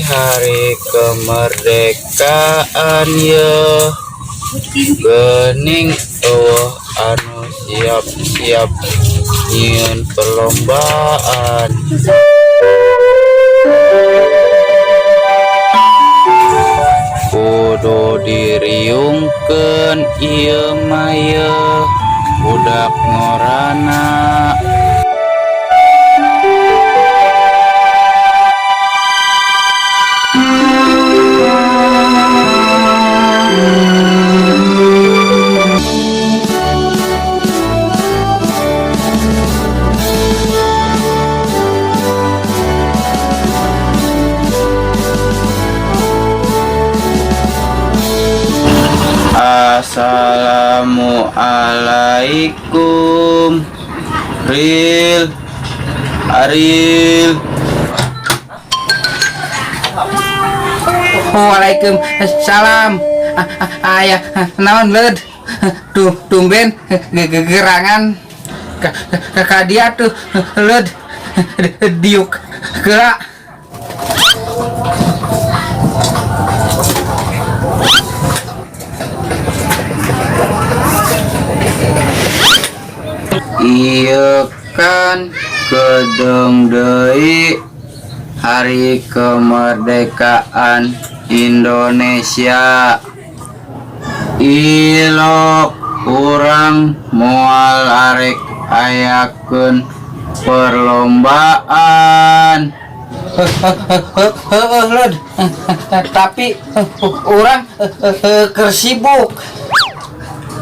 hari kemerdekaan ya, gening eueuh anu siap-siap nyieun perlombaan. Kudu diriungkeun ieu maya budak ngorana. Assalamualaikum Ril Aril. Waalaikumsalam. Ayah naon led tumben gerangan ka dia tuh led diuk gerak. Iya kan kedeng deui hari kemerdekaan Indonesia. Ilok urang moal arek ayakeun perlombaan. Led tapi orang kersibuk.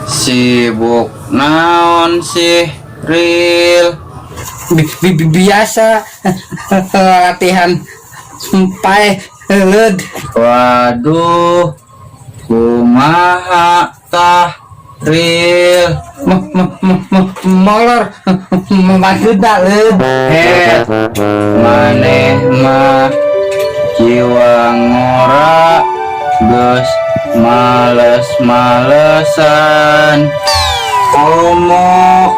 Sibuk naon sih Ril? Biasa latihan pae led. Waduh, kumaha tah Ril? Molor maksudna led. Maneh mah jiwa ngora geus males-malesan. Komo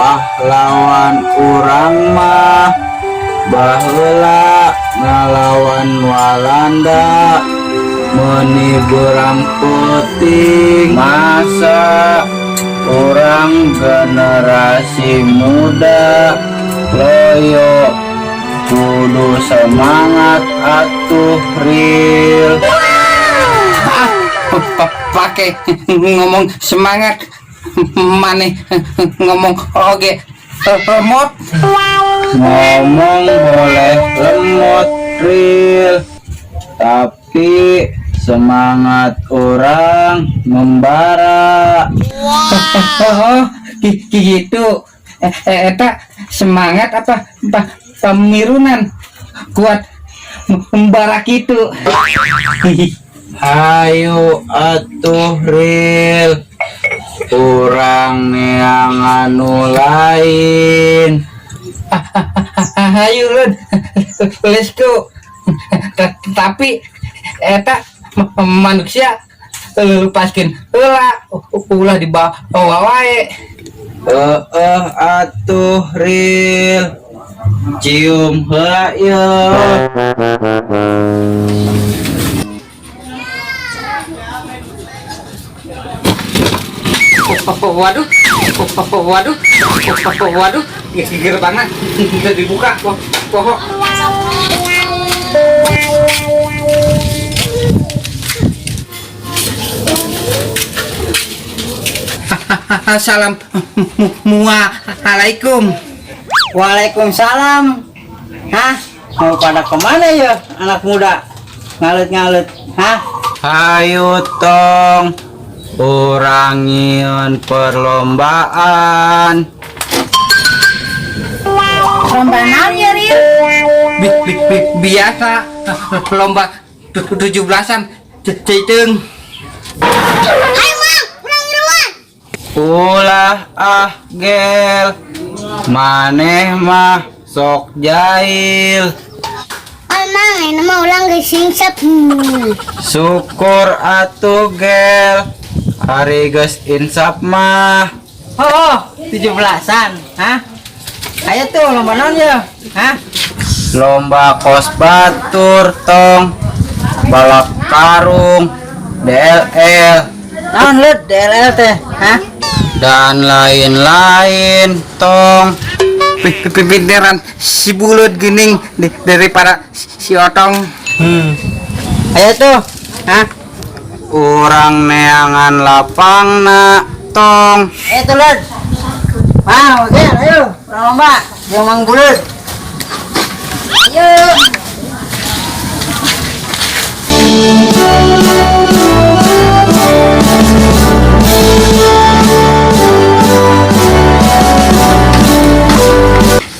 pahlawan urang mah baheula ngalawan Walanda meuni beurang puting. Masa orang generasi muda loyo kudu semangat atuh Ril. Pakai ngomong semangat maneh ngomong oge lemot. Ngomong boleh lemot Ril, tapi semangat orang membara. Oh gitu. Eta semangat apa pemirunan kuat membara gitu. Hayu atuh Ril, urang neang anu lain. Ayo led, let's go. Tapi eta manusia lepaskeun ulah di bawah wae. Atuh Ril, cium heula yeuh. Waduh, gerbangnya udah dibuka, pohon. Assalamualaikum. Waalaikumsalam. Hah? Mau pada kemana ya anak muda? Ngalut-ngalut. Hah? Hayu tong, urang nyieun perlombaan. Perlombaan ya, Ril? Biasa lomba 17-an ceuteung. Ulah gel, maneh mah sok jahil. Emang ini mah ulang gesingset. Syukur atuh gel, hari geus insap mah. Oh, 17-an. Hah? Ayo tuh lomba naon ya? Hah? Lomba kos batur tong, balap karung, DLL, Naon Lud DLL teh? Hah? dan lain-lain tong. Beneran si bulut gening daripada si otong. Ayo tuh. Hah? Urang neangan lapangna tong. Tuh Lud. Wah, oke, ayo. Lomba. Yang Mang Bulut. Ayo.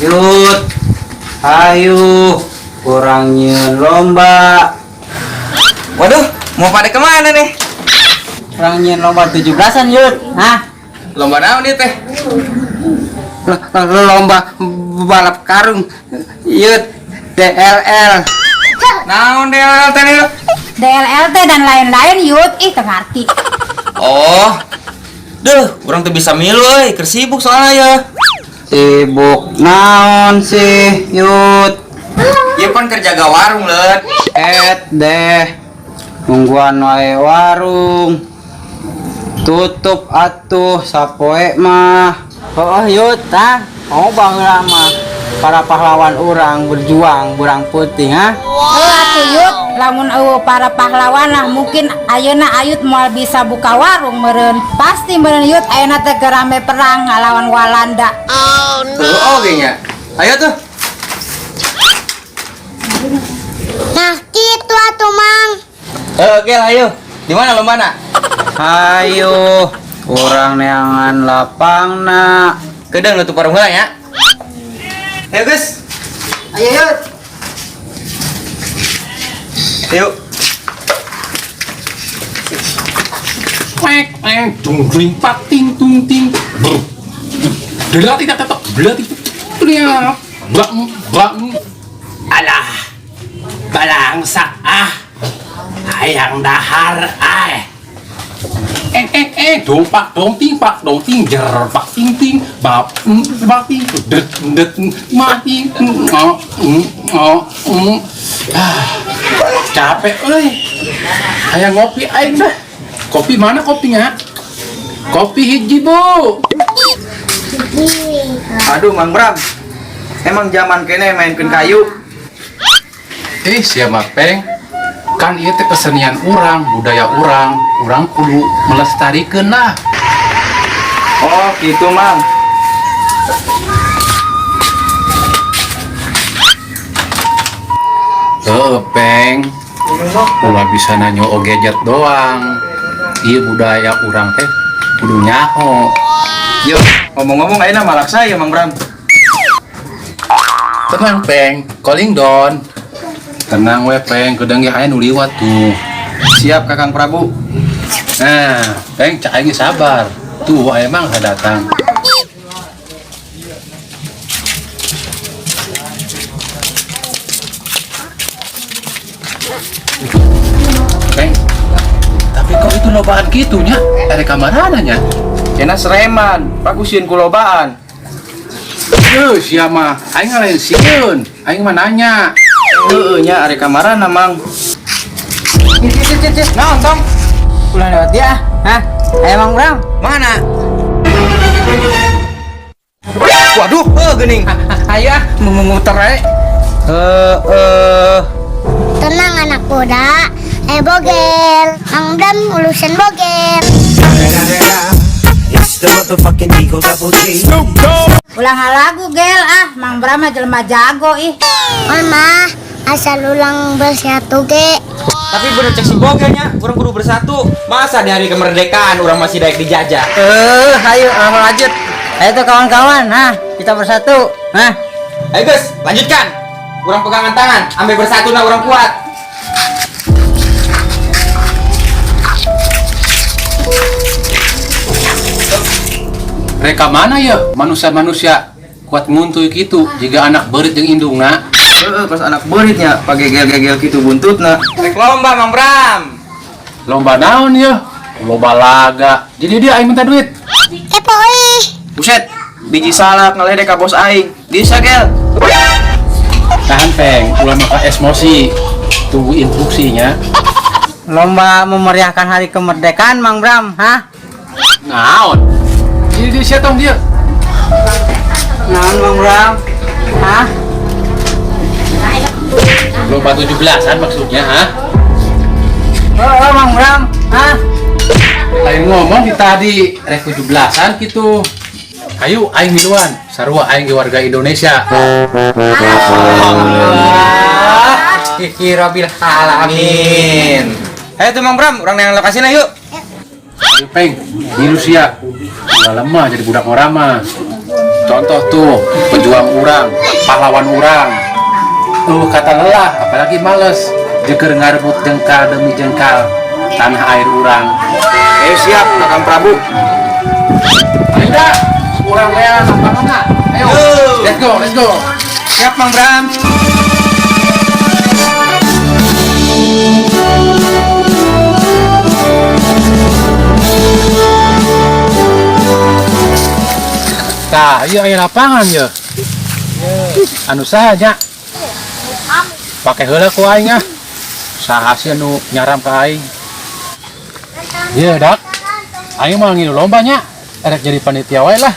Yut, ayo, kurangnya lomba. Waduh, mau pada kemana nih? Kurangnya lomba 17-an, Yud. Hah? Lomba naon nih teh? Lomba balap karung. Yut, DLL. Naon DLL teh nih? DLLT dan lain-lain yud ih teu ngarti. Oh. Duh, orang tuh bisa milu euy, keur sibuk soalnya ya. Sibuk naon sih, Yut? Ieu kan kerja jaga warung, Len. Deh, nungguan wae warung. Tutup atuh sapoe mah. Oh, Yud, tah. Oh, baheula mah para pahlawan orang berjuang berang putih, ha? Atuh yud, lamun para pahlawan lah mungkin ayeuna ayut moal bisa buka warung meureun. Pasti meureun yud ayeuna teh rame perang ngalawan Walanda. Oke nya. Ayo tuh. Nah, gitu atuh Mang. Oke, ayo. Di mana lombana? Ayo, urang neangan lapangna. Kedeng lu tuh parung heula ya. Ayo, Gus. Ayo, Yud. Yuk. Tung ring pak ting tung ting. Belati tak tak belati. Dunia bang bang. Alah. Balangsa hayang dahar dong pak dong ting jer pak ting ting bap ting det det mati capek euy hayang ngopi aing dah. Kopi mana kopinya? Kopi hiji bu. Aduh, Mang Bram. Emang zaman kene mainkeun kayu. Siapa peng? Kan itu kesenian orang, budaya orang kudu melestarikan lah. Oh, gitu, Mang. Peng, ulah bisa nanyo gadget doang. Iya budaya orang teh kudu nyaho. Yuk, ngomong-ngomong ayeuna malaksa ya, Mang Bram. Tenang peng, calling down. Tenang we peng, kedeng ge aya nu liwat tuh. Siap, Kakang Prabu. Nah, peng cak aing sabar. Tuh emang datang. Peng, tapi kok itu lobaan gitunya? Ada kamarana Cenah sereman, bagusieun ku lobaan. Sia mah, aing ngalain sieun. Aing mah nanya. Heueuh nya are kamarana, Mang. Naon, Tong? Ulah lewat dia. Hah? Ayo Mang Bram. Mana? Waduh, geuning. Ayo muter we. Tenang anak muda. Bogel. Mang Bram urusan bogel. Ulang lagu gel Mang Bram mah jelema jago ih. Mama, asal ulang bersatu ge. Tapi bener cek si bogelnya, orang kudu bersatu. Masa di hari kemerdekaan orang masih daek dijajah. Ayo lanjut. Ayo tuh kawan-kawan, nah kita bersatu. Nah, Ayo Gus, lanjutkan. Orang pegangan tangan, ambil bersatu nah orang kuat. Mereka mana ya manusia-manusia kuat nguntuy gitu jika anak berit jeung indungna. Pas anak beritnya pakai gel-gel gitu buntutna. Rek lomba Mang Bram. Lomba naon ya? Lomba laga. Jadi dia aing minta duit. Poi. Buset, biji salak ngeledek ka bos aing. Bisa gel. Tahan peng, ulah maka emosi. Tunggu instruksinya. lomba memeriahkan hari kemerdekaan Mang Bram, hah? Naon? Ini dia siapa dia? Naon Mang Bram? Hah? Lomba 17-an maksudnya, ha? Oh, Mang Bram, hah? Aing ngomong di tadi rek 17-an gitu. Ayo aing miluan, sarua aing ge warga Indonesia. Kira bil alamin. Ayo tuh Mang Bram, orang yang lokasi yuk. Ayo peng, di Rusia. Nggak lemah jadi budak orang mah. Contoh tuh, pejuang orang, pahlawan orang. Kata lelah, apalagi males. Jeger ngarebut jengkal demi jengkal tanah air orang. Ayo siap, Kakang Prabu. Ayo dah, kurang lea nampak. Ayo, let's go. Siap Mang Bram. Tah, iya aya lapangan ya. Anu saja. Pakai heula ku aing ah. Saha sih anu nyaram ka aing. Iya, Dak. Aing mah ngilu lomba nya. Erek jadi panitia wae lah.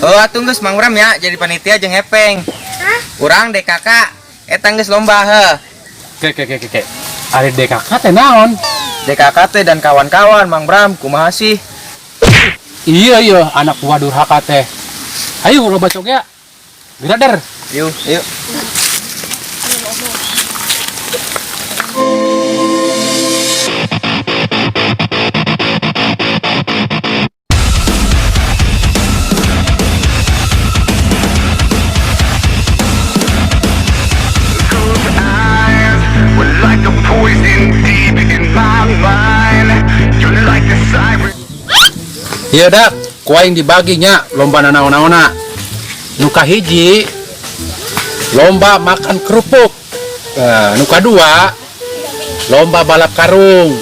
Oh, atuh geus Mang Bram ya, jadi panitia jeung hepeng. Urang dek kakak, eta geus lomba heuh. Ke. Ari DKK teh naon? DKKT dan kawan-kawan Mang Bram, kumaha sih? Iya, anak buah durhaka teh. Ayo lomba cok ya. Brother. Yuk. Iya dak, kuaing dibaginya lomba nanaon-naona. Nuka hiji lomba makan kerupuk. Nah, nuka dua lomba balap karung.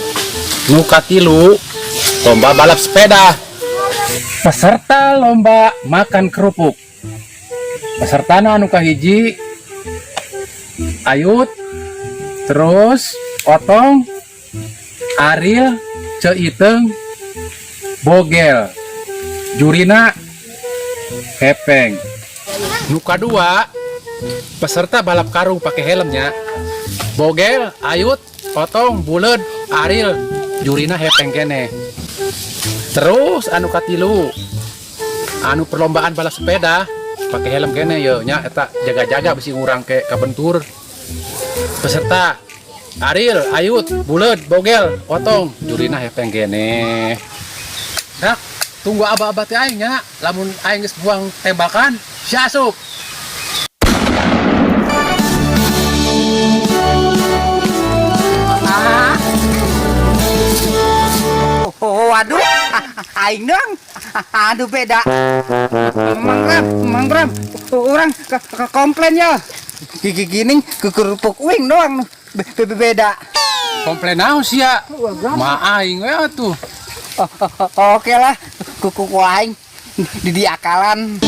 Nuka tilu lomba balap sepeda. Peserta lomba makan kerupuk. Pesertana nuka hiji Ayut, terus Otong, Ariel, Ceiteng, Bogel, jurina Hepeng. Nuka dua peserta balap karung pakai helmnya Bogel, Ayut, Otong, Bulet, Ariel, jurina Hepeng kene. Terus anu katilu anu perlombaan balap sepeda pakai helm kene yo nya eta jaga-jaga bisi ngurang ke kabentur. Peserta Ariel, Ayut, Bulet, Bogel, Otong, jurina Hepeng kene. Dak, tunggu aba-aba teh aing nya, lamun aing geus buang tembakan, si asup. Waduh, aing dong. Aduh beda. Mang Bram, orang komplain ya. Gini kerupuk wing doang. Beda. Komplain naon sia? Ma aing we atuh. Oke lah, kuku aing di akalan.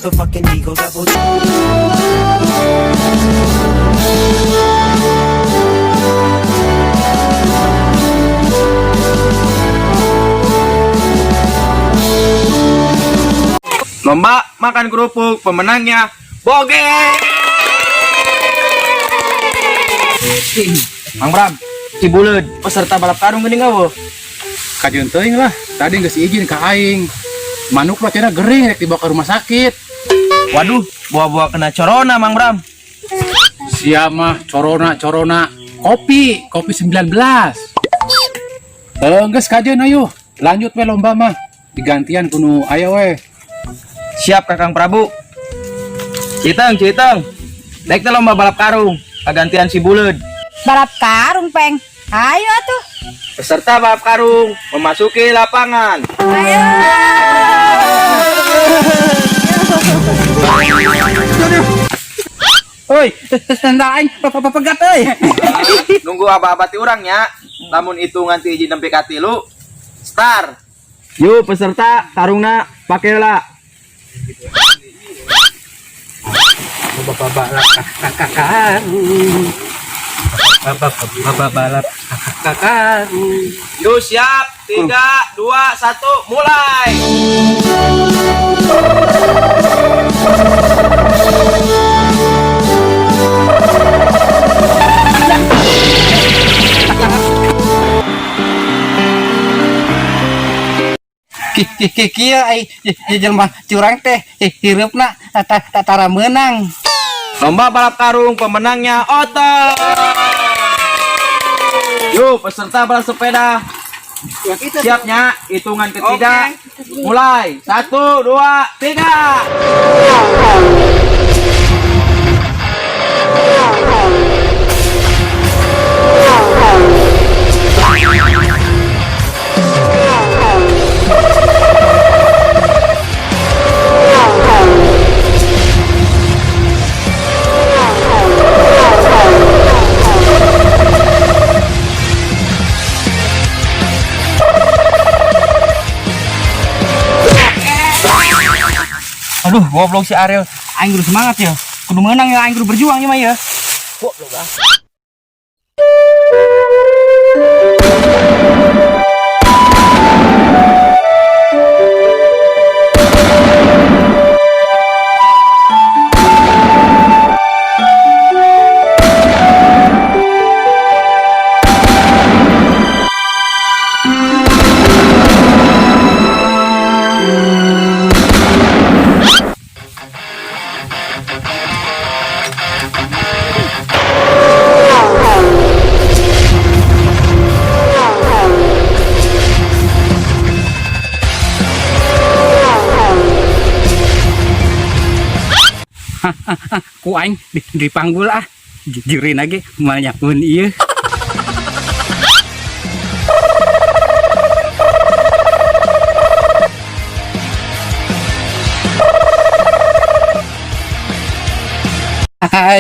Fucking Eagle Double. Lomba makan kerupuk, pemenangnya Bogel. Mang Bram, Cibuleud, peserta balap karung geuning eueuh. Kajeun teuing lah, tadi geus izin ka aing. Manuk lo cenah gering rek dibawa ke rumah sakit. Waduh, buah-buah kena corona Mang Bram. Sia mah corona kopi 19. Geus kajeun ayo, lanjut we lomba mah. Digantian kuno aya we. Siap Kakang Prabu. Citeng. Daek teh lomba balap karung, kagantian si Buleud. Balap karung, Peng. Ayo atuh. Peserta balap karung memasuki lapangan. Oi, tanda aing pegat euy. Nunggu aba-abati orangnya. Namun hitungan ti hiji nempi ka 3. Start. Yuk peserta karungna pakeula. Bapak balap kakak. Bapak balap kakak. Yuk siap. 3, 2, 1, mulai. Kieu ai jelema curang teh hirupna tara meunang. Lomba balap karung pemenangnya Oto. Yuk peserta balap sepeda. Siapnya hitungan ketiga. Mulai 1, 2, 3. Aduh, goblok si Ariel. Aing kudu semangat ya. Kudu menang ya, aing kudu berjuang ya mah ya. Ku aing dipanggul ah. Juri lagi malnyakeun ieu.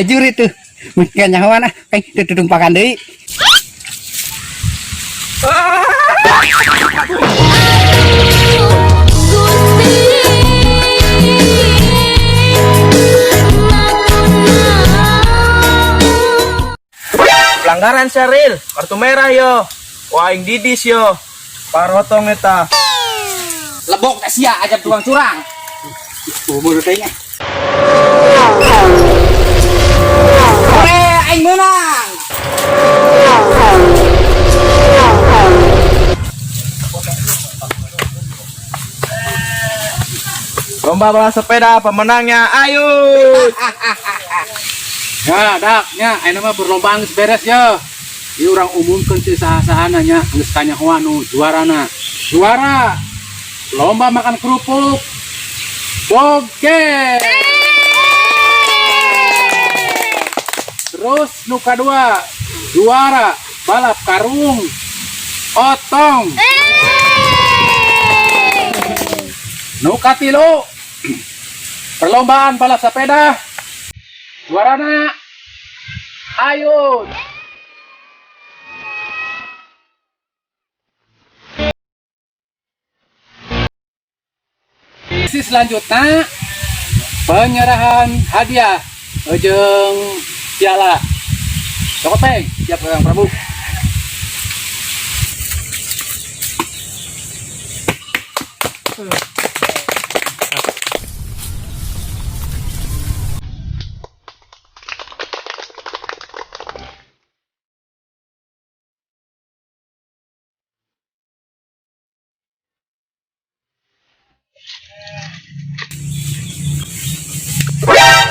Juri tuh. Mungkin nyawa nah, kayak tutumpakan deui. Pelanggaran Syaril, kartu merah yo. Waing didis yo. Parotong eta. Lebok teh sia ajab tukang curang. Umur teh nya. Aing menang. Lomba balap sepeda pemenangnya Ayut. Ya, dak, nya, ayeuna mah perlombaan geus beres ya. Ieu urang umumkeun teu saha-sahana nya, geus kanyahoan nu juarana. Juara lomba makan kerupuk Bogel. Terus nu kadua juara balap karung Otong. Nu katilu perlombaan balap sepeda juarana Ayun. Sesi selanjutnya penyerahan hadiah jeung piala. Cokot Peng, siap Kang Prabu.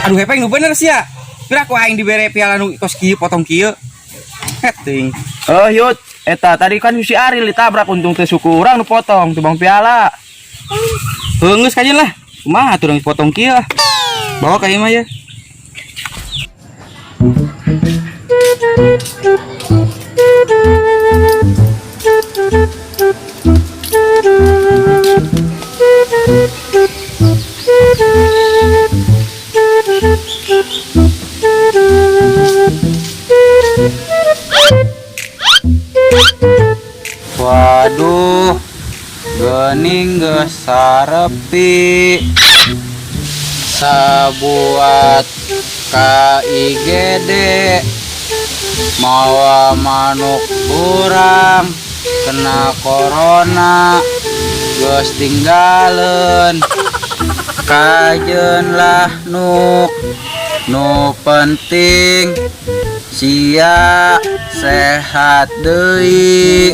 Aduh hepeng nu bener sih ya. Kira aku aing dibere piala nu kos kieu potong kieu. Heting. Oh Yut, eta tadi kan si Aril ditabrak untung teh suku urang nu potong tubang piala. Heungeus kajen lah. Kumaha atuh urang potong kieu. Bawa ka ieu mah ya. Waduh, gening geus sarepi. Sabuat ka IGD mawa manuk urang kena corona geus tinggalen. Kajeun lah nu penting sia sehat deui.